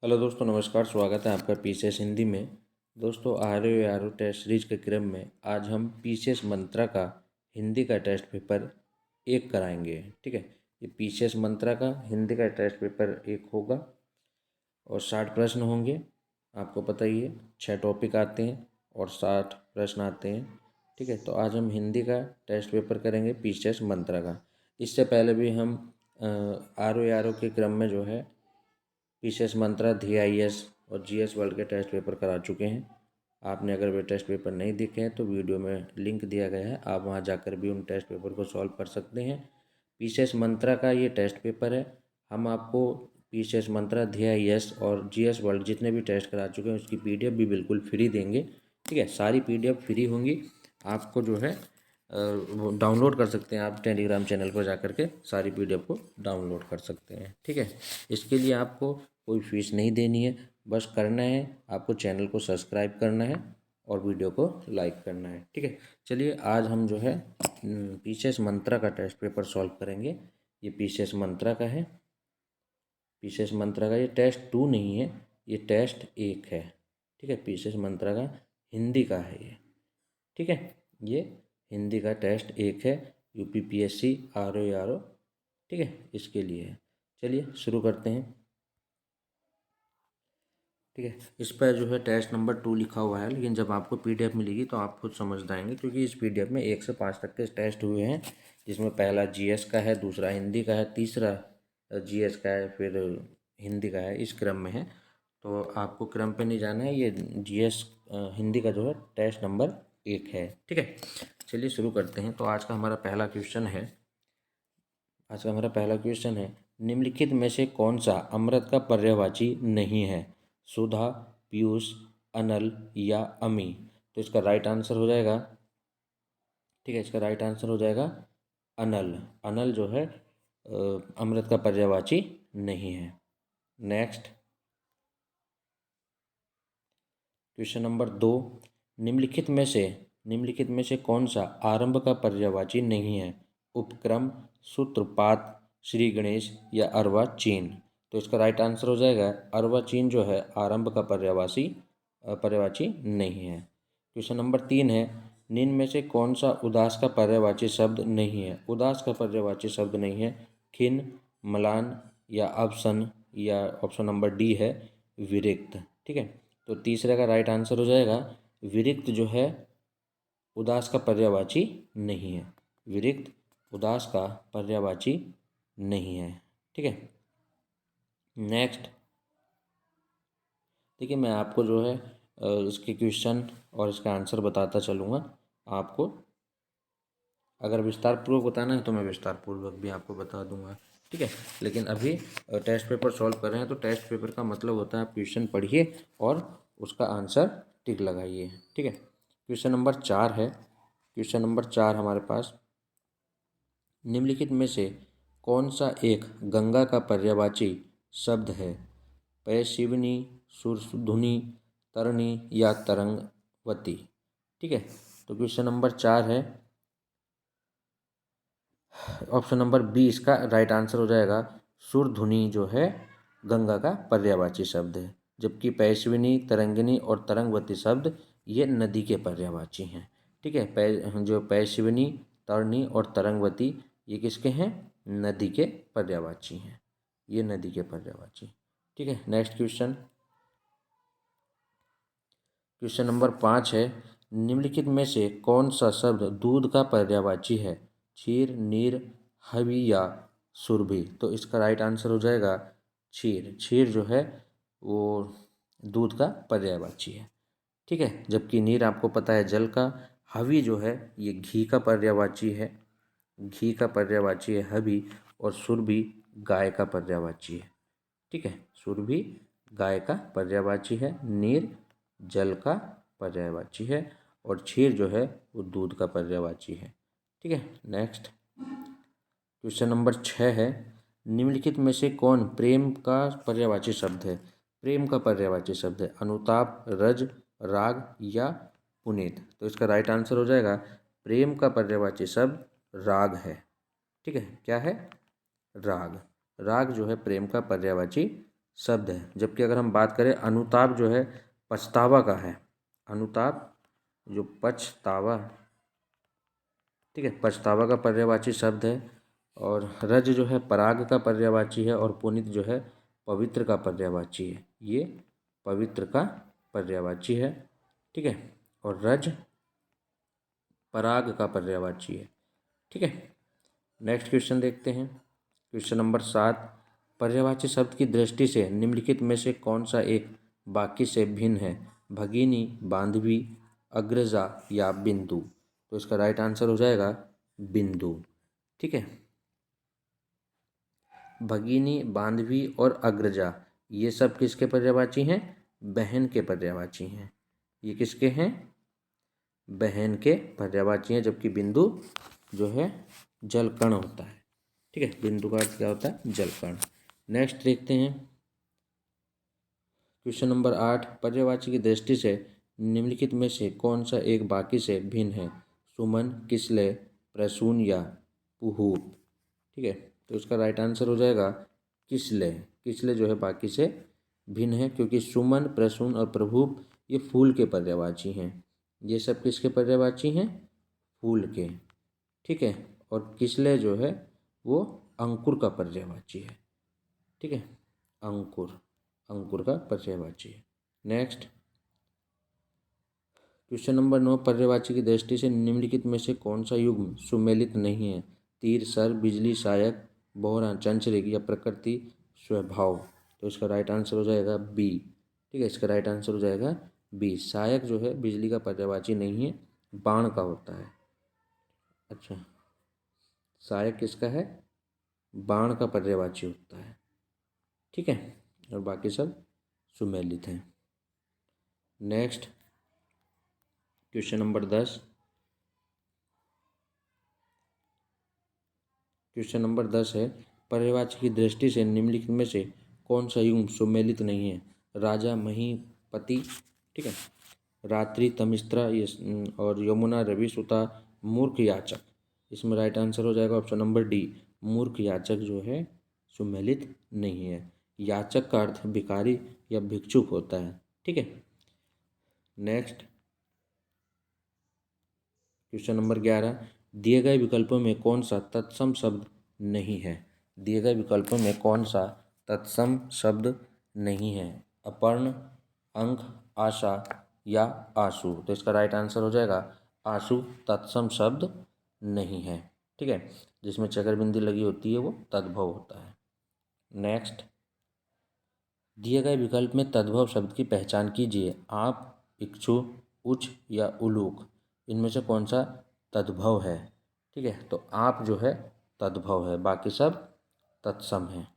Hello दोस्तों, नमस्कार। स्वागत है आपका पीसीएस हिंदी में। दोस्तों, आर टेस्ट सीरीज के क्रम में आज हम पीसीएस मंत्रा का हिंदी का टेस्ट पेपर 1 कराएंगे। ठीक है, ये पीसीएस मंत्रा का हिंदी का टेस्ट पेपर 1 होगा और 60 प्रश्न होंगे। आपको पता ही है, 6 टॉपिक आते हैं और 60 प्रश्न आते हैं। ठीक है, तो आज हम हिंदी का टेस्ट पेपर करेंगे पीसीएस मंत्रा का। इससे पहले भी हम आर के क्रम में जो है पीसीएस मंत्रा, DIS और GS वर्ल्ड के टेस्ट पेपर करा चुके हैं। आपने अगर वे टेस्ट पेपर नहीं देखे हैं तो वीडियो में लिंक दिया गया है, आप वहां जाकर भी उन टेस्ट पेपर को सॉल्व कर सकते हैं। पीसीएस मंत्रा का ये टेस्ट पेपर है। हम आपको पीसीएस मंत्रा, DIS और GS वर्ल्ड जितने भी टेस्ट करा चुके हैं उसकी PDF भी बिल्कुल फ्री देंगे। ठीक है, सारी PDF फ्री होंगी। आपको जो है वो डाउनलोड कर सकते हैं। आप टेलीग्राम चैनल पर जाकर के सारी PDF को डाउनलोड कर सकते हैं। ठीक है, इसके लिए आपको कोई फीस नहीं देनी है। बस करना है आपको, चैनल को सब्सक्राइब करना है और वीडियो को लाइक करना है। ठीक है, चलिए आज हम जो है पीसीएस मंत्रा का टेस्ट पेपर सॉल्व करेंगे। ये पीसीएस मंत्रा का है। पीसीएस मंत्रा का ये टेस्ट 2 नहीं है, ये टेस्ट 1 है। ठीक है, पीसीएस मंत्रा का हिंदी का है ये। ठीक है, ये हिंदी का टेस्ट 1 है, UPPSC RO। ठीक है, इसके लिए है। चलिए शुरू करते हैं। ठीक है, इस पर जो है टेस्ट नंबर 2 लिखा हुआ है, लेकिन जब आपको PDF मिलेगी तो आप खुद समझ जाएंगे, क्योंकि इस PDF में 1 से 5 तक के टेस्ट हुए हैं, जिसमें पहला GS का है, दूसरा हिंदी का है, तीसरा GS का है, फिर हिंदी का है। इस क्रम में है, तो आपको क्रम पे नहीं जाना है। ये GS हिंदी का जो है टेस्ट नंबर 1 है। ठीक है, चलिए शुरू करते हैं। तो आज का हमारा पहला क्वेश्चन है, निम्नलिखित में से कौन सा अमृत का पर्यायवाची नहीं है? सुधा, पीयूष, अनल या अमी? तो इसका राइट आंसर हो जाएगा, ठीक है, इसका राइट आंसर हो जाएगा अनल। अनल जो है अमृत का पर्यायवाची नहीं है। नेक्स्ट क्वेश्चन नंबर 2, निम्नलिखित में से कौन सा आरंभ का पर्यायवाची नहीं है? उपक्रम, सूत्रपात, श्री गणेश या अर्वाचीन? तो इसका राइट आंसर हो जाएगा अर्वाचीन जो है आरंभ का पर्यायवाची नहीं है। क्वेश्चन नंबर 3 है, निम्न में से कौन सा उदास का पर्यायवाची शब्द नहीं है? उदास का पर्यायवाची शब्द नहीं है खिन्न, म्लान या अवसन, या ऑप्शन नंबर डी है विरक्त। ठीक है, तो तीसरे का राइट आंसर हो जाएगा विरक्त जो है उदास का पर्यायवाची नहीं है। विरक्त उदास का पर्यायवाची नहीं है। ठीक है, नेक्स्ट देखिए, मैं आपको जो है इसके क्वेश्चन और इसका आंसर बताता चलूँगा। आपको अगर विस्तार पूर्वक बताना है तो मैं विस्तार पूर्वक भी आपको बता दूंगा। ठीक है, लेकिन अभी टेस्ट पेपर सॉल्व कर रहे हैं, तो टेस्ट पेपर का मतलब होता है आप क्वेश्चन पढ़िए और उसका आंसर टिक लगाइए। ठीक है, क्वेश्चन नंबर 4 है। क्वेश्चन नंबर 4 हमारे पास, निम्नलिखित में से कौन सा एक गंगा का पर्यायवाची शब्द है? पयस्विनी, सुरधुनी, तरणी या तरंगवती? ठीक है, तो क्वेश्चन नंबर 4 है, ऑप्शन नंबर बी इसका राइट आंसर हो जाएगा। सुरधुनी जो है गंगा का पर्यायवाची शब्द है, जबकि पयस्विनी, तरंगिनी और तरंगवती शब्द ये नदी के पर्यायवाची हैं। ठीक है, जो पयस्विनी, तरणी और तरंगवती ये किसके हैं? नदी के पर्यायवाची हैं। ये नदी के पर्यायवाची। ठीक है, नेक्स्ट क्वेश्चन, क्वेश्चन नंबर 5 है, निम्नलिखित में से कौन सा शब्द दूध का पर्यायवाची है? क्षीर, नीर, हवि या सुरभि? तो इसका राइट आंसर हो जाएगा क्षीर। क्षीर जो है वो दूध का पर्यायवाची है। ठीक है, जबकि नीर आपको पता है जल का। हवि जो है ये घी का पर्यायवाची है। घी का पर्यायवाची है हवि। और सुरभि गाय का पर्यायवाची है। ठीक है, सुरभि गाय का पर्यायवाची है, नीर जल का पर्यायवाची है और क्षीर जो है वो दूध का पर्यायवाची है। ठीक है, नेक्स्ट क्वेश्चन नंबर 6 है, निम्नलिखित में से कौन प्रेम का पर्यायवाची शब्द है? प्रेम का पर्यायवाची शब्द है अनुताप, रज, राग या पुनीत? तो इसका राइट आंसर हो जाएगा प्रेम का पर्यायवाची शब्द राग है। ठीक है, क्या है? राग। राग जो है प्रेम का पर्यायवाची शब्द है। जबकि अगर हम बात करें अनुताप जो है पछतावा का है। अनुताप जो पछतावा, ठीक है, पछतावा का पर्यायवाची शब्द है। और रज जो है पराग का पर्यायवाची है। और पुनित जो है पवित्र का पर्यायवाची है। ये पवित्र का पर्यायवाची है, ठीक है। और रज पराग का पर्यायवाची है, ठीक है। नेक्स्ट क्वेश्चन देखते हैं। क्वेश्चन नंबर 7, पर्यायवाची शब्द की दृष्टि से निम्नलिखित में से कौन सा एक बाकी से भिन्न है? भगिनी, बांधवी, अग्रजा या बिंदु। तो इसका राइट आंसर हो जाएगा बिंदु, ठीक है। भगिनी, बांधवी और अग्रजा ये सब किसके पर्यायवाची हैं? बहन के पर्यायवाची हैं। ये किसके हैं? बहन के पर्यायवाची हैं। जबकि बिंदु जो है जलकण होता है, ठीक है। बिंदु का अर्थ क्या होता है? जलकण। नेक्स्ट देखते हैं क्वेश्चन नंबर 8, पर्यायवाची की दृष्टि से निम्नलिखित में से कौन सा एक बाकी से भिन्न है? सुमन, किसलय, प्रसून या पुहूप, ठीक है। तो इसका राइट आंसर हो जाएगा किसलय। किसलय जो है बाकी से भिन्न है, क्योंकि सुमन, प्रसून और प्रभूप ये फूल के पर्यायवाची हैं। ये सब किसके पर्यायवाची हैं? फूल के, ठीक है। और किसलय जो है वो अंकुर का पर्यायवाची है, ठीक है। अंकुर, अंकुर का पर्यायवाची है। नेक्स्ट क्वेश्चन नंबर 9, पर्यायवाची की दृष्टि से निम्नलिखित में से कौन सा युग्म सुमेलित नहीं है? तीर, सर, बिजली, सहायक, बोहरा, चंचलिक या प्रकृति स्वभाव। तो इसका राइट आंसर हो जाएगा बी, ठीक है। इसका राइट आंसर हो जाएगा बी। सहायक जो है बिजली का पर्यायवाची नहीं है, बाण का होता है। अच्छा, सहायक किसका है? बाण का पर्यायवाची होता है, ठीक है। और बाकी सब सुमेलित हैं। Next question number 10, question number 10 है, पर्यायवाची की दृष्टि से निम्नलिखित में से कौन सा युग्म सुमेलित नहीं है? राजा, महीपति, ठीक है, रात्रि, तमिस्त्रा और यमुना, रवि, सुता, मूर्ख, याचक। इसमें राइट आंसर हो जाएगा ऑप्शन नंबर डी, मूर्ख याचक जो है सुमेलित नहीं है। याचक का अर्थ भिखारी या भिक्षुक होता है, ठीक है। नेक्स्ट क्वेश्चन नंबर 11, दिए गए विकल्पों में कौन सा तत्सम शब्द नहीं है? दिए गए विकल्पों में कौन सा तत्सम शब्द नहीं है? अपर्ण, अंक, आशा या आंसू। तो इसका राइट आंसर हो जाएगा आंसू तत्सम शब्द नहीं है, ठीक है। जिसमें चक्रबिंदी लगी होती है वो तद्भव होता है। नेक्स्ट, दिए गए विकल्प में तद्भव शब्द की पहचान कीजिए। आप, इच्छु, उच्च या उलूक। इनमें से कौन सा तद्भव है? ठीक है, तो आप जो है तद्भव है, बाकी सब तत्सम है।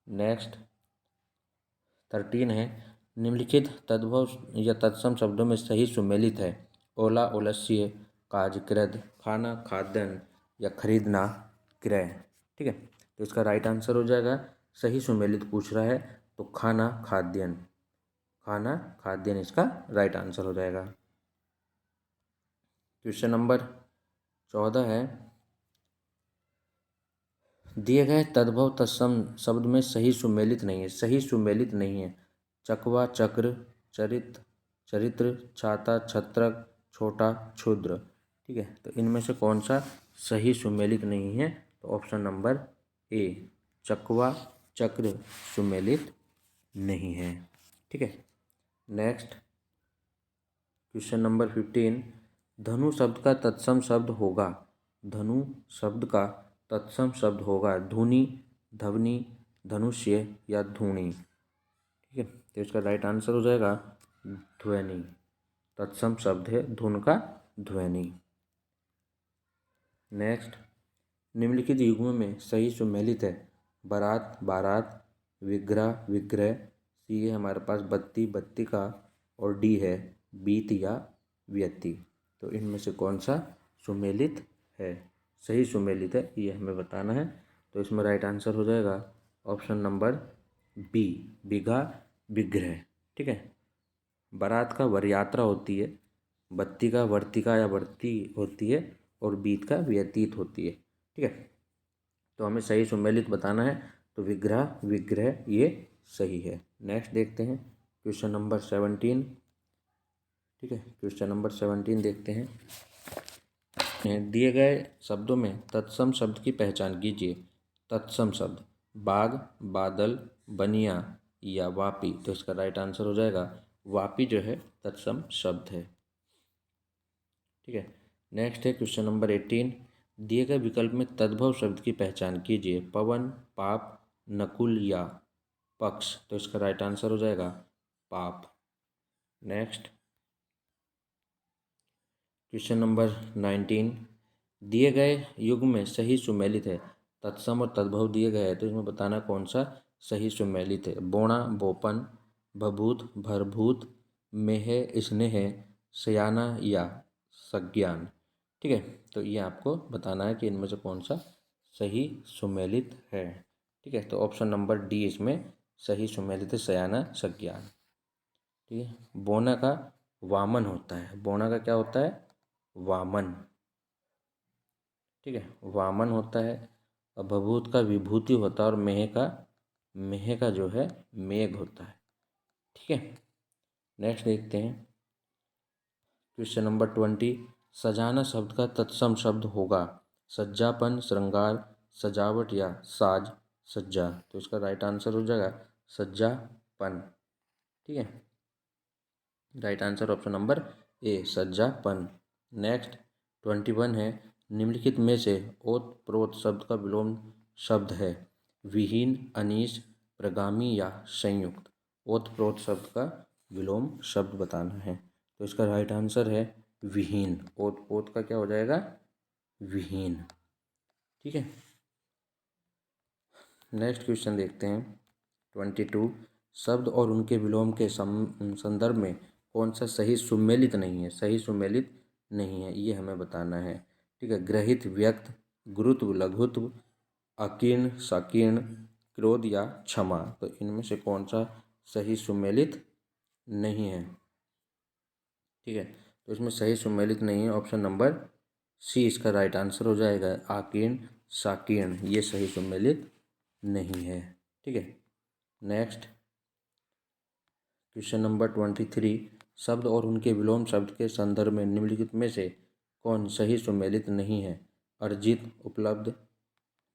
नेक्स्ट 13 है, निम्नलिखित तद्भव या तत्सम शब्दों में सही सुमेलित है। ओला, ओलस्य, काज, कृद, खाना, खाद्यान्न या खरीदना, क्रय। ठीक है, तो इसका राइट आंसर हो जाएगा, सही सुमेलित पूछ रहा है तो खाना, खाद्यान्न। खाना, खाद्यान्न इसका राइट आंसर हो जाएगा। क्वेश्चन नंबर 14 है, दिए गए तद्भव तत्सम शब्द में सही सुमेलित नहीं है। सही सुमेलित नहीं है। चकवा, चक्र, चरित्र, चरित्र, छाता, छत्रक, छोटा, क्षुद्र। ठीक है, तो इनमें से कौन सा सही सुमेलित नहीं है? तो ऑप्शन नंबर ए, चकवा, चक्र सुमेलित नहीं है। ठीक है। नेक्स्ट क्वेश्चन नंबर 15, धनु शब्द का तत्सम शब्द होगा। धनु शब्द का तत्सम शब्द होगा धुनी, ध्वनि, धनुष्य या धूणी। ठीक है, तो इसका राइट आंसर हो जाएगा ध्वनि। तत्सम शब्द है धुन का ध्वनि। नेक्स्ट, निम्नलिखित युग्मों में सही सुमेलित है। बारात, बारात, विग्रह, विग्रह। सी है हमारे पास बत्ती, बत्ती का। और डी है बीत या व्यक्ति। तो इनमें से कौन सा सुमेलित है, सही सुमेलित है, ये हमें बताना है। तो इसमें राइट आंसर हो जाएगा ऑप्शन नंबर बी, बिघा, विग्रह। ठीक है, बारात का वर यात्रा होती है, बत्ती का वर्तिका या वर्ती होती है, और बीत का व्यतीत होती है। ठीक है, तो हमें सही सुमेलित बताना है, तो विग्रह, विग्रह ये सही है। नेक्स्ट देखते हैं क्वेश्चन नंबर 17। ठीक है, क्वेश्चन नंबर 17 देखते हैं। दिए गए शब्दों में तत्सम शब्द की पहचान कीजिए। तत्सम शब्द बाघ, बादल, बनिया या वापी। तो इसका राइट आंसर हो जाएगा वापी जो है तत्सम शब्द है। ठीक है, नेक्स्ट है क्वेश्चन नंबर 18। दिए गए विकल्प में तद्भव शब्द की पहचान कीजिए। पवन, पाप, नकुल या पक्ष। तो इसका राइट आंसर हो जाएगा पाप। Next question number 19। दिए गए युग में सही सुमेलित है। तत्सम और तद्भव दिए गए हैं, तो इसमें बताना कौन सा सही सुमेलित है। बोणा, बोपन, भभूत, भरभूत, मेह, स्नेह, सयाना या सज्ञान। ठीक है, तो ये आपको बताना है कि इनमें से कौन सा सही सुमेलित है। ठीक है, तो ऑप्शन नंबर डी इसमें सही सुमेलित है, सयाना सज्ञान। ठीक है, बोना का वामन होता है। बोना का क्या होता है? वामन। ठीक है, वामन होता है। और भभूत का विभूति होता है और मेह का जो है मेघ होता है। ठीक है, नेक्स्ट देखते हैं क्वेश्चन नंबर 20। सजाना शब्द का तत्सम शब्द होगा सज्जापन, श्रृंगार, सजावट या साज, सज्जा। तो इसका राइट आंसर हो जाएगा सज्जापन। ठीक है, right answer option number A, सज्जापन। नेक्स्ट 21 है। निम्नलिखित में से ओत प्रोत शब्द का विलोम शब्द है विहीन, अनीश, प्रगामी या संयुक्त। ओत प्रोत शब्द का विलोम शब्द बताना है, तो इसका राइट आंसर है विहीन। ओत प्रोत का क्या हो जाएगा? विहीन। ठीक है, नेक्स्ट क्वेश्चन देखते हैं 22। शब्द और उनके विलोम के संदर्भ में कौन सा सही सुमेलित नहीं है? सही सुमेलित नहीं है, ये हमें बताना है। ठीक है, ग्रहित, व्यक्त, गुरुत्व, लघुत्व, अकीर्ण, संकीर्ण, क्रोध या क्षमा। तो इनमें से कौन सा सही सुमेलित नहीं है? ठीक है, तो इसमें सही सुमेलित नहीं है, ऑप्शन नंबर सी इसका राइट आंसर हो जाएगा। आकीर्ण, संकीर्ण ये सही सुमेलित नहीं है। ठीक है, नेक्स्ट क्वेश्चन नंबर 23। शब्द और उनके विलोम शब्द के संदर्भ में निम्नलिखित में से कौन सही सुमेलित नहीं है? अर्जित, उपलब्ध,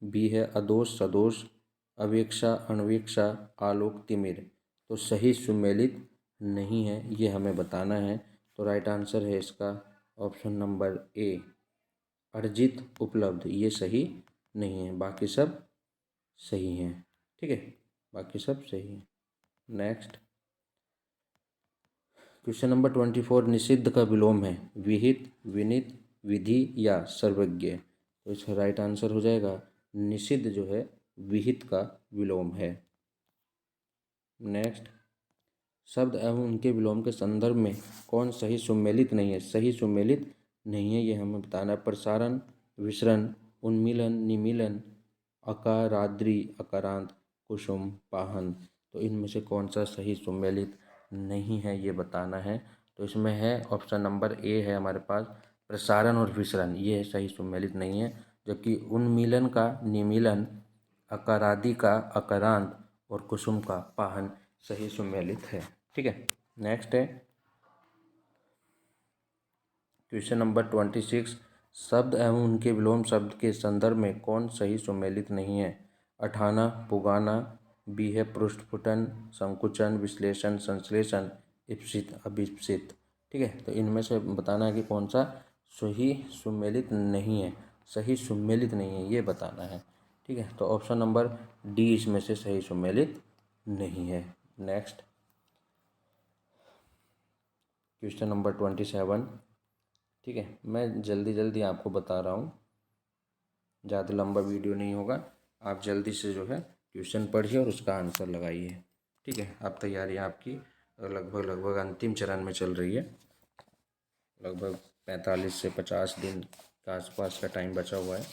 बी है अदोष, सदोष, अवेक्षा, अनवेक्षा, आलोक, तिमिर। तो सही सुमेलित नहीं है, ये हमें बताना है। तो राइट आंसर है इसका ऑप्शन नंबर ए, अर्जित, उपलब्ध ये सही नहीं है, बाकी सब सही हैं। ठीक है, बाकी सब सही है। Next question number 24। निषिद्ध का विलोम है विहित, विनित, विधि या सर्वज्ञ। तो इसका राइट आंसर हो जाएगा निषिद्ध जो है विहित का विलोम है। नेक्स्ट शब्द एवं उनके विलोम के संदर्भ में कौन सही सुमेलित नहीं है? सही सुमेलित नहीं है, ये हमें बताना है। प्रसारण, विसरण, उन्मीलन, निमीलन, अकाराद्रि, अकारांत, कुसुम, पाहन। तो इनमें से कौन सा सही सुमेलित नहीं है, ये बताना है। तो इसमें है ऑप्शन नंबर ए है हमारे पास, प्रसारण और विसरण ये सही सुमेलित नहीं है। जबकि उन्मीलन का निमीलन, अकारादि का अकारांत और कुसुम का पाहन सही सुमेलित है। ठीक है, नेक्स्ट है क्वेश्चन नंबर 26। शब्द एवं उनके विलोम शब्द के संदर्भ में कौन सही सुमेलित नहीं है? अठाना, पुगाना, बी है पृष्ठफुटन, संकुचन, विश्लेषण, संश्लेषण, इप्सित, अभिप्सित। ठीक है, तो इनमें से बताना है कि कौन सा सही सुमेलित नहीं है, सही सुमेलित नहीं है, ये बताना है। ठीक है, तो ऑप्शन नंबर डी इसमें से सही सुमेलित नहीं है। Next question number 27। ठीक है, मैं जल्दी जल्दी आपको बता रहा हूँ, ज़्यादा लंबा वीडियो नहीं होगा। आप जल्दी से जो है क्वेश्चन पढ़िए और उसका आंसर लगाइए। ठीक है, अब तैयारी आपकी लगभग अंतिम चरण में चल रही है। लगभग 45 से 50 दिन के आसपास का टाइम बचा हुआ है।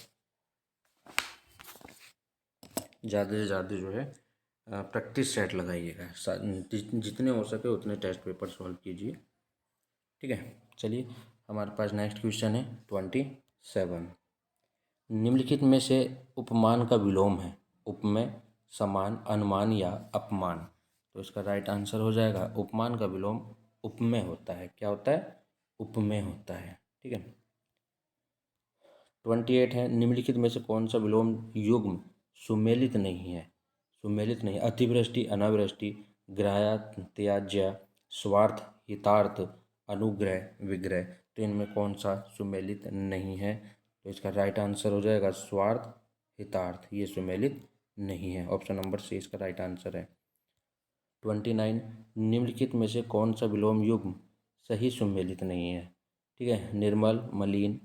ज़्यादा से ज़्यादा जो है प्रैक्टिस सेट लगाइएगा, जितने हो सके उतने टेस्ट पेपर सॉल्व कीजिए। ठीक है, चलिए हमारे पास नेक्स्ट क्वेश्चन है 27। निम्नलिखित में से उपमान का विलोम है उपमेय, समान, अनुमान या अपमान। तो इसका राइट आंसर हो जाएगा उपमान का विलोम उपमेय होता है। क्या होता है? उपमेय होता है। ठीक है। 28 है, निम्नलिखित में से कौन सा विलोम युग्म सुमेलित नहीं है? सुमेलित नहीं, अतिवृष्टि, अनावृष्टि, ग्राह्य, त्याज्य, स्वार्थ, हितार्थ, अनुग्रह, विग्रह। तो इनमें कौन सा सुमेलित नहीं है? तो इसका राइट आंसर हो जाएगा स्वार्थ, हितार्थ, ये सुमेलित नहीं है। ऑप्शन नंबर सी इसका राइट आंसर है। 29, निम्नलिखित में से कौन सा विलोम युग्म सही सुमेलित नहीं है? ठीक है। निर्मल, मलिन,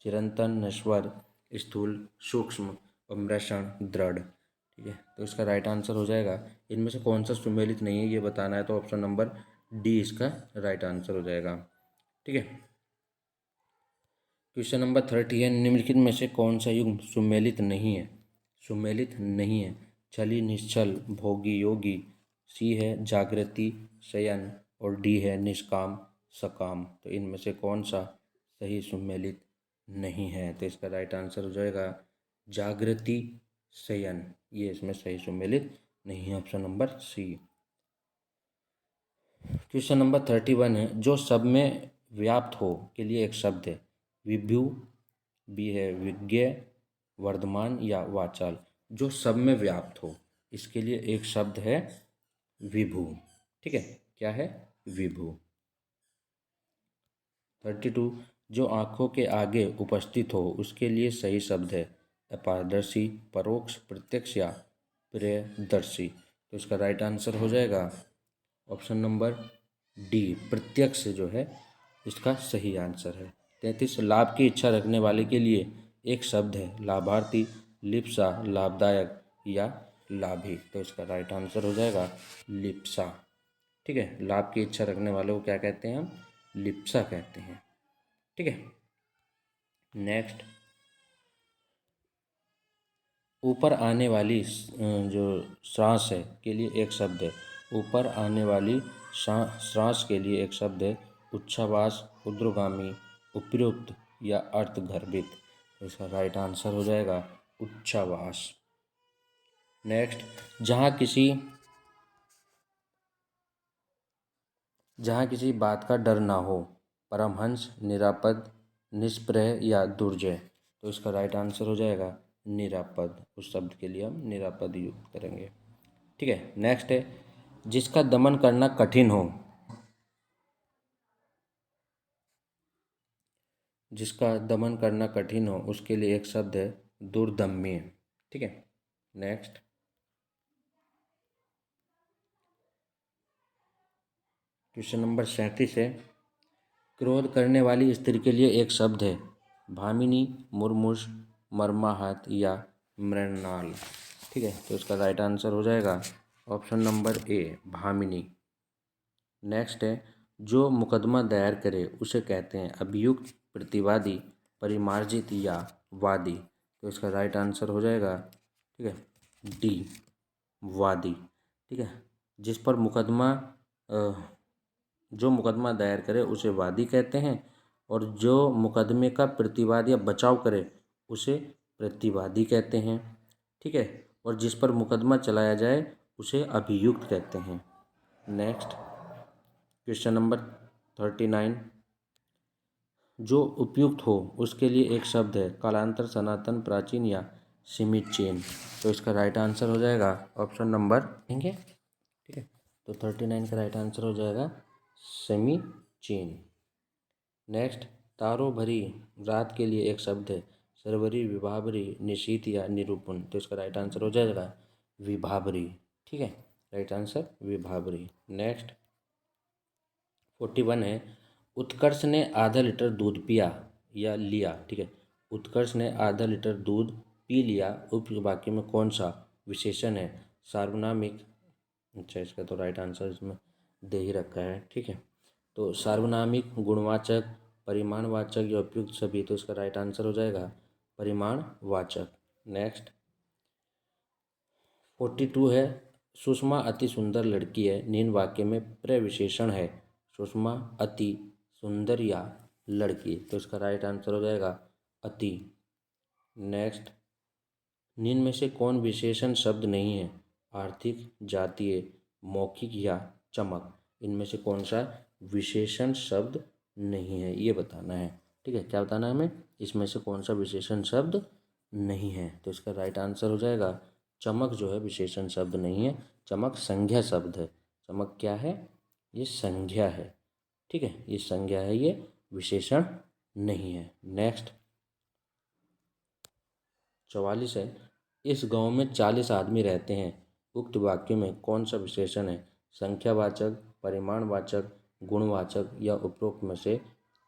चिरंतन, नश्वर, स्थूल, सूक्ष्म और मृषण, दृढ़। ठीक है। तो इसका राइट आंसर हो जाएगा, इनमें से कौन सा सुमेलित नहीं है ये बताना है, तो ऑप्शन नंबर डी इसका राइट आंसर हो जाएगा। ठीक है। क्वेश्चन नंबर 30 है, निम्नलिखित में से कौन सा युग्म सुमेलित नहीं है? सुमेलित नहीं है। छली, निश्चल, भोगी, योगी। सी है जागृति, शयन और डी है निष्काम, सकाम। तो इनमें से कौन सा सही सुमेलित नहीं है? तो इसका राइट आंसर हो जाएगा जागृति, शयन, ये इसमें सही सुमेलित नहीं है। Option number C. Question number 31 है, जो सब में व्याप्त हो के लिए एक शब्द है। विभु, बी है विज्ञ, वर्धमान या वाचाल। जो सब में व्याप्त हो इसके लिए एक शब्द है विभु। ठीक है। क्या है? विभु। 32, जो आंखों के आगे उपस्थित हो उसके लिए सही शब्द है अपारदर्शी, परोक्ष, प्रत्यक्ष या प्रियदर्शी। तो इसका राइट आंसर हो जाएगा ऑप्शन नंबर डी, प्रत्यक्ष जो है इसका सही आंसर है। 33, लाभ की इच्छा रखने वाले के लिए एक शब्द है लाभार्थी, लिप्सा, लाभदायक या लाभी। तो इसका राइट आंसर हो जाएगा लिप्सा। ठीक है। लाभ की इच्छा रखने वाले को क्या कहते हैं हम? लिप्सा कहते हैं। ठीक है। नेक्स्ट, ऊपर आने वाली जो श्वास है के लिए एक शब्द है। ऊपर आने वाली श्वास के लिए एक शब्द है उच्छ्वास, ऊर्ध्वगामी, उपयुक्त या अर्थगर्भित। तो इसका राइट आंसर हो जाएगा उच्छ्वास। नेक्स्ट, जहाँ किसी बात का डर ना हो, परमहंस, निरापद, निष्प्रह या दुर्जय। तो इसका राइट आंसर हो जाएगा निरापद। उस शब्द के लिए हम निरापद युक्त करेंगे। ठीक है। नेक्स्ट है, जिसका दमन करना कठिन हो, जिसका दमन करना कठिन हो उसके लिए एक शब्द है दुर्दम्य। ठीक है। नेक्स्ट, क्वेश्चन नंबर 37 है, क्रोध करने वाली स्त्री के लिए एक शब्द है भामिनी, मुरमुष, मर्माहत या मृणाल। ठीक है। तो इसका राइट आंसर हो जाएगा ऑप्शन नंबर ए, भामिनी। नेक्स्ट है, जो मुकदमा दायर करे उसे कहते हैं अभियुक्त, प्रतिवादी, परिमार्जित या वादी। तो इसका राइट आंसर हो जाएगा, ठीक है, डी, वादी। ठीक है। जिस पर मुकदमा जो मुकदमा दायर करे उसे वादी कहते हैं और जो मुकदमे का प्रतिवाद या बचाव करे उसे प्रतिवादी कहते हैं। ठीक है। और जिस पर मुकदमा चलाया जाए उसे अभियुक्त कहते हैं। नेक्स्ट, क्वेश्चन नंबर 39, जो उपयुक्त हो उसके लिए एक शब्द है कालांतर, सनातन, प्राचीन या समीचीन। तो इसका राइट आंसर हो जाएगा ऑप्शन नंबर देंगे। ठीक है। तो 39 का राइट आंसर हो जाएगा समीचीन। नेक्स्ट, तारों भरी रात के लिए एक शब्द है सरवरी, विभावरी, निशीथ या निरूपण। तो इसका राइट आंसर हो जाएगा विभावरी। ठीक है। राइट आंसर विभावरी। नेक्स्ट, 41 है, उत्कर्ष ने आधा लीटर दूध पिया या लिया। ठीक है। उत्कर्ष ने आधा लीटर दूध पी लिया, उपयुक्त वाक्य में कौन सा विशेषण है? सार्वनामिक। अच्छा, इसका तो राइट आंसर इसमें दे ही रखा है। ठीक है। तो सार्वनामिक, गुणवाचक, परिमाणवाचक या उपयुक्त सभी। तो इसका राइट आंसर हो जाएगा परिमाणवाचक। नेक्स्ट, 42 है, सुषमा अति सुंदर लड़की है, निम्न वाक्य में प्रविशेषण है सुषमा, अति, सुंदर या लड़की। तो इसका राइट आंसर हो जाएगा अति। नेक्स्ट, निम्न में से कौन विशेषण शब्द नहीं है? आर्थिक, जातीय, मौखिक या चमक। इनमें से कौन सा विशेषण शब्द नहीं है, ये बताना है। ठीक है, क्या बताना है हमें? इसमें से कौन सा विशेषण शब्द नहीं है। तो इसका राइट आंसर हो जाएगा चमक जो है विशेषण शब्द नहीं है, चमक संज्ञा शब्द है। चमक क्या है? ये संज्ञा है। ठीक है, ये संज्ञा है, ये विशेषण नहीं है। नेक्स्ट 44 है, इस गांव में 40 आदमी रहते हैं। उक्त वाक्य में कौन सा विशेषण है? संख्यावाचक, परिमाणवाचक, गुणवाचक या उपरोक्त में से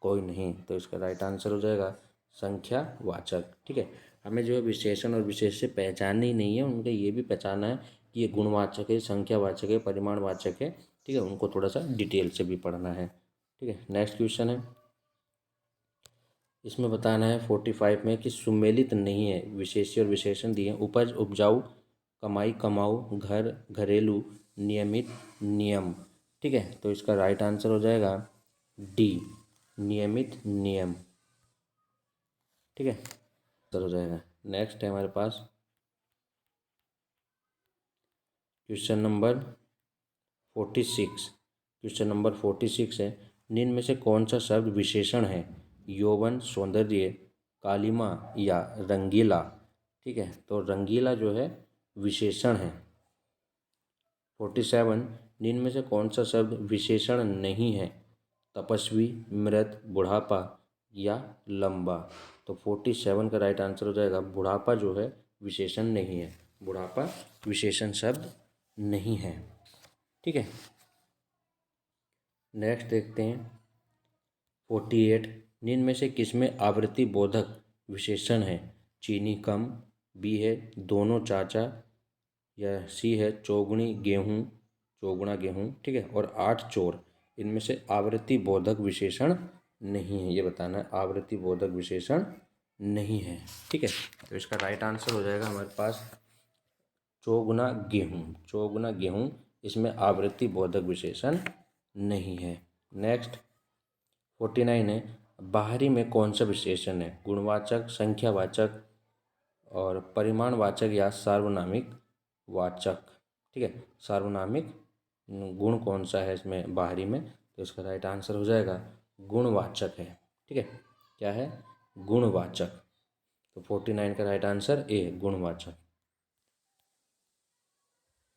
कोई नहीं। तो इसका राइट आंसर हो जाएगा संख्यावाचक। ठीक है, हमें जो है विशेषण और विशेष्य पहचाननी ही नहीं है, उनका ये भी पहचाना है कि ये गुणवाचक है, संख्यावाचक है, परिमाणवाचक है। ठीक है, उनको थोड़ा सा डिटेल से भी पढ़ना है। ठीक है, नेक्स्ट क्वेश्चन है, इसमें बताना है 45 में कि सुमेलित नहीं है। विशेष्य और विशेषण दिए हैं, उपज, उपजाऊ, कमाई, कमाऊ, घर, घरेलू, नियमित, नियम। ठीक है, तो इसका राइट आंसर हो जाएगा डी, नियमित, नियम। ठीक है, आंसर हो जाएगा। नेक्स्ट है हमारे पास क्वेश्चन नंबर 46। क्वेश्चन नंबर 46 है, निम्न में से कौन सा शब्द विशेषण है? यौवन, सौंदर्य, कालिमा या रंगीला। ठीक है, तो रंगीला जो है विशेषण है। 47, निम्न में से कौन सा शब्द विशेषण नहीं है? तपस्वी, मृत, बुढ़ापा या लंबा। तो 47 का राइट आंसर हो जाएगा बुढ़ापा जो है विशेषण नहीं है। बुढ़ापा विशेषण शब्द नहीं है। ठीक है, नेक्स्ट देखते हैं 48, निम्न में से किसमें आवृत्ति बोधक विशेषण है? चीनी कम, बी है दोनों चाचा, या सी है चौगुनी गेहूँ, चौगुना गेहूँ। ठीक है, और 8 चोर। इनमें से आवृत्ति बोधक विशेषण नहीं है, ये बताना है आवृत्ति बोधक विशेषण नहीं है। ठीक है, तो इसका राइट आंसर हो जाएगा हमारे पास चौगुना गेहूँ। चौगुना गेहूँ, इसमें आवृत्ति बोधक विशेषण नहीं है। नेक्स्ट 49 है, बाहरी में कौन सा विशेषण है? गुणवाचक, संख्यावाचक और परिमाणवाचक या सार्वनामिक वाचक। ठीक है, सार्वनामिक गुण कौन सा है इसमें बाहरी में? तो इसका राइट आंसर हो जाएगा गुणवाचक है। ठीक है, क्या है? गुणवाचक। तो 49 का राइट आंसर ए, गुणवाचक।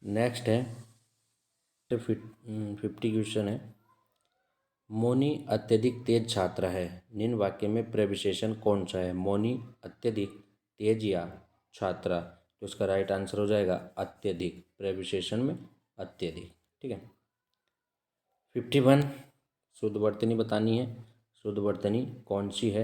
नेक्स्ट है 50 क्वेश्चन है, मोनी अत्यधिक तेज छात्र है। निम्न वाक्य में प्रविशेषण कौन सा है? मोनी, अत्यधिक, तेज या छात्रा। तो इसका राइट आंसर हो जाएगा अत्यधिक, प्रविशेषण में अत्यधिक। ठीक है, 51 शुद्ध वर्तनी बतानी है। शुद्ध वर्तनी कौन सी है?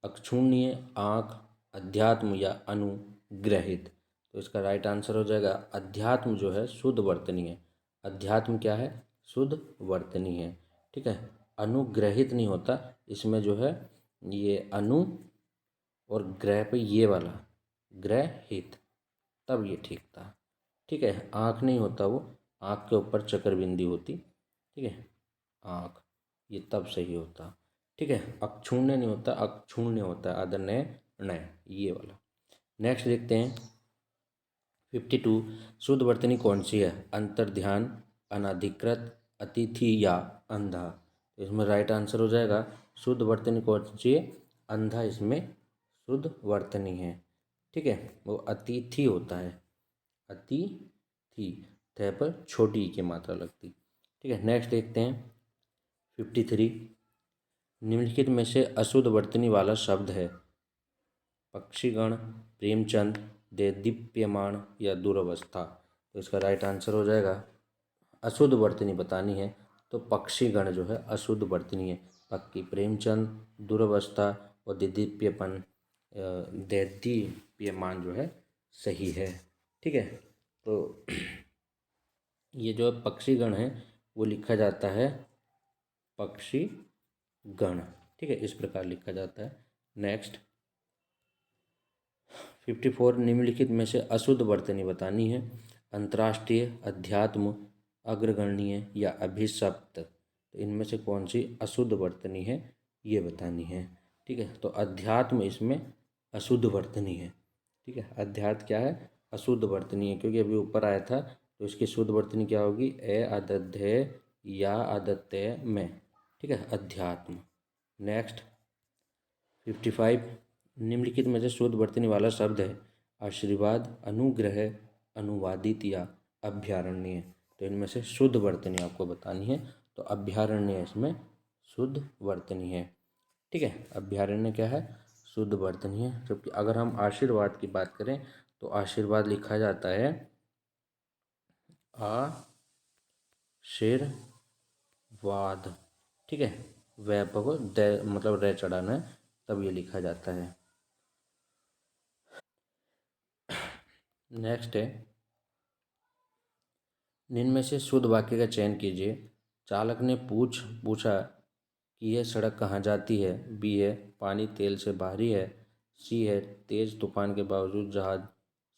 अक्षुण्य, आँख, अध्यात्म या अनुग्रहित। तो इसका राइट आंसर हो जाएगा अध्यात्म जो है शुद्ध वर्तनी है। अध्यात्म क्या है? शुद्ध वर्तनी है। ठीक है, अनुग्रहित नहीं होता इसमें जो है, ये अनु और ग्रह पे ये वाला ग्रहित, तब ये ठीक था। ठीक है, आँख नहीं होता वो, आँख के ऊपर चक्रबिंदी होती। ठीक है, आँख, ये तब सही होता। ठीक है, अक्षुण्य नहीं होता, अक्षुण्य होता है, अदन्य नय, ये वाला। नेक्स्ट देखते हैं 52, शुद्ध वर्तनी कौन सी है? अंतर्ध्यान, अनाधिकृत, अतिथि या अंधा। तो इसमें राइट आंसर हो जाएगा शुद्ध वर्तनी कौन सी है? अंधा इसमें शुद्ध वर्तनी है। ठीक है, वो अतिथि होता है, अतिथि, थे पर छोटी की मात्रा लगती। ठीक है, नेक्स्ट देखते हैं 53, निम्नलिखित में से अशुद्ध वर्तनी वाला शब्द है? पक्षीगण, प्रेमचंद, देदीप्यमान या दुरवस्था। तो इसका राइट आंसर हो जाएगा, अशुद्ध वर्तनी बतानी है तो पक्षीगण जो है अशुद्ध वर्तनी है। पक्की प्रेमचंद, दुरवस्था और देदीप्यपन, देदीप्यमान जो है सही है। ठीक है, तो ये जो पक्षीगण है वो लिखा जाता है पक्षीगण। ठीक है, इस प्रकार लिखा जाता है। नेक्स्ट 54, निम्नलिखित में से अशुद्ध वर्तनी बतानी है? अंतर्राष्ट्रीय, अध्यात्म, अग्रगणनीय या अभिशप्त। तो इनमें से कौन सी अशुद्ध वर्तनी है, ये बतानी है। ठीक है, तो अध्यात्म इसमें अशुद्ध वर्तनी है। ठीक है। अध्यात्म क्या है? अशुद्ध वर्तनी है, क्योंकि अभी ऊपर आया था, तो इसकी शुद्ध वर्तनी क्या होगी? ए आदध्य या आदत्य में। ठीक है, अध्यात्म। नेक्स्ट 55, निम्नलिखित में से शुद्ध वर्तनी वाला शब्द है? आशीर्वाद, अनुग्रह, अनुवादित या अभ्यारण्य। तो इनमें से शुद्ध वर्तनी आपको बतानी है, तो अभ्यारण्य इसमें शुद्ध वर्तनी है। ठीक है, अभ्यारण्य क्या है? शुद्ध वर्तनी है। जबकि अगर हम आशीर्वाद की बात करें तो आशीर्वाद लिखा जाता है आशीर्वाद। ठीक है, वैभव मतलब रे चढ़ाना है, तब ये लिखा जाता है। नेक्स्ट है, निम्न में से शुद्ध वाक्य का चयन कीजिए। चालक ने पूछा कि यह सड़क कहाँ जाती है। बी है, पानी तेल से भारी है। सी है, तेज तूफान के बावजूद जहाज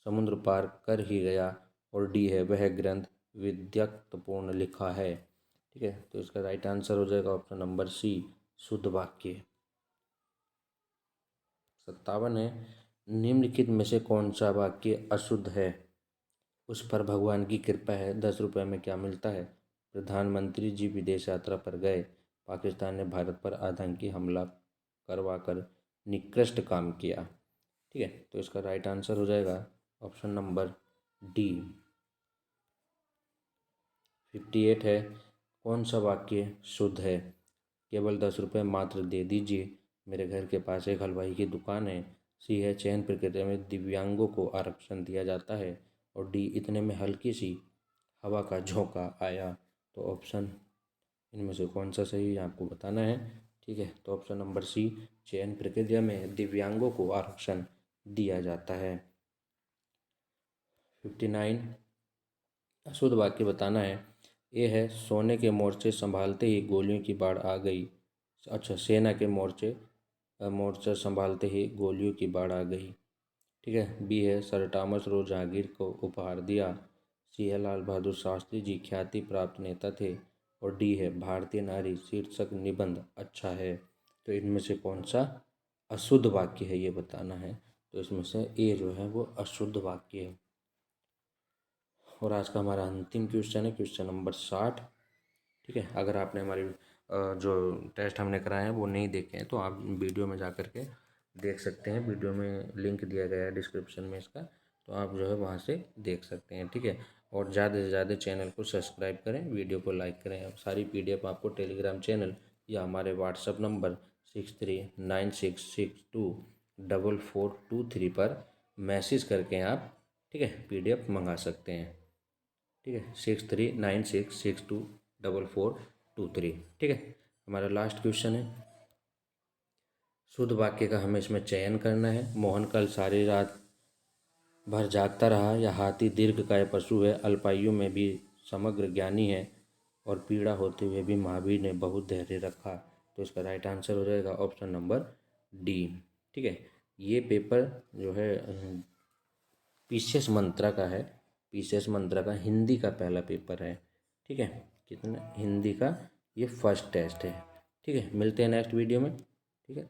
समुद्र पार कर ही गया। और डी है, वह ग्रंथ विद्यक्तपूर्ण लिखा है। ठीक है, तो इसका राइट आंसर हो जाएगा ऑप्शन नंबर सी, शुद्ध वाक्य। 57 है, निम्नलिखित में से कौन सा वाक्य अशुद्ध है? उस पर भगवान की कृपा है, 10 रुपये में क्या मिलता है? प्रधानमंत्री जी विदेश यात्रा पर गए। पाकिस्तान ने भारत पर आतंकी हमला करवाकर निकृष्ट काम किया। ठीक है, तो इसका राइट आंसर हो जाएगा ऑप्शन नंबर डी। 58 है, कौन सा वाक्य शुद्ध है? केवल 10 रुपये मात्र दे दीजिए, मेरे घर के पास एक हलवाई की दुकान है। सी है, चयन प्रक्रिया में दिव्यांगों को आरक्षण दिया जाता है। और डी, इतने में हल्की सी हवा का झोंका आया। तो ऑप्शन इनमें से कौन सा सही है आपको बताना है। ठीक है, तो ऑप्शन नंबर सी, चयन प्रक्रिया में दिव्यांगों को आरक्षण दिया जाता है। 59, शुद्ध वाक्य बताना है। ए है, सोने के मोर्चे संभालते ही गोलियों की बाढ़ आ गई। अच्छा, सेना के मोर्चा संभालते ही गोलियों की बाढ़ आ गई। ठीक है, बी है, सर टॉमस रो जहांगीर को उपहार दिया। सी है, लाल बहादुर शास्त्री जी ख्याति प्राप्त नेता थे। और डी है, भारतीय नारी शीर्षक निबंध अच्छा है। तो इनमें से कौन सा अशुद्ध वाक्य है ये बताना है। तो इसमें से ए जो है वो अशुद्ध वाक्य है। और आज का हमारा अंतिम क्वेश्चन है क्वेश्चन नंबर 60। ठीक है, अगर आपने हमारी जो टेस्ट हमने कराए हैं वो नहीं देखे हैं तो आप वीडियो में जा कर के देख सकते हैं। वीडियो में लिंक दिया गया है डिस्क्रिप्शन में इसका, तो आप जो है वहाँ से देख सकते हैं। ठीक है, और ज़्यादा से ज़्यादा चैनल को सब्सक्राइब करें, वीडियो को लाइक करें। अब सारी PDF आपको टेलीग्राम चैनल या हमारे व्हाट्सअप नंबर 6396624423 पर मैसेज करके आप, ठीक है, PDF मंगा सकते हैं। ठीक है, 6396624423। ठीक है, हमारा लास्ट क्वेश्चन है, शुद्ध वाक्य का हमें इसमें चयन करना है। मोहन कल सारी रात भर जागता रहा। या हाथी दीर्घकाय पशु है, अल्पायु में भी समग्र ज्ञानी है। और पीड़ा होते हुए भी महावीर ने बहुत धैर्य रखा। तो इसका राइट आंसर हो जाएगा ऑप्शन नंबर डी। ठीक है, ये पेपर जो है पीसीएस मंत्रा का है। पीसीएस मंत्रा का हिंदी का पहला पेपर है। ठीक है, कितना हिंदी का ये फर्स्ट टेस्ट है। ठीक है, मिलते हैं नेक्स्ट वीडियो में। ठीक है।